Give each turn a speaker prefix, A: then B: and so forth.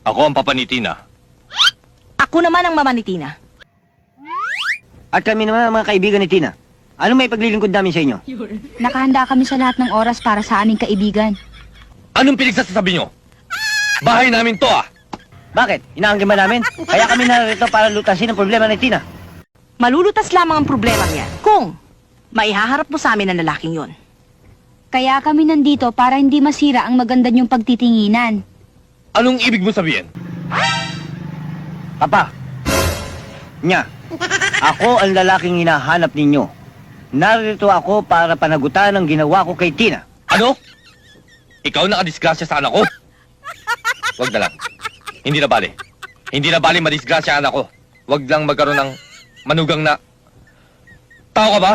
A: Ako ang papa ni Tina.
B: Ako naman ang mama ni Tina.
C: At kami naman ang mga kaibigan ni Tina. Ano may paglilingkod namin sa inyo?
D: Nakahanda kami sa lahat ng oras para sa aming kaibigan.
A: Anong pinagsasabi nyo? Bahay namin to ah!
C: Bakit? Inaangkin ba namin? Kaya kami narito para lutasin ang problema ni Tina.
B: Malulutas lamang ang problema niya kung maihaharap mo sa amin ang lalaking yon.
D: Kaya kami nandito para hindi masira ang maganda niyong pagtitinginan.
A: Anong ibig mo sabihin?
C: Papa, Nya, ako ang lalaking hinahanap ninyo. Narito ako para panagutan ang ginawa ko kay Tina.
A: Ano? Ikaw nakadisgrasya sa anak ko? Wag na lang. Hindi na bali. Hindi na bali madisgrasya ang anak ko. Wag lang magkaroon ng manugang na... Tao ka ba?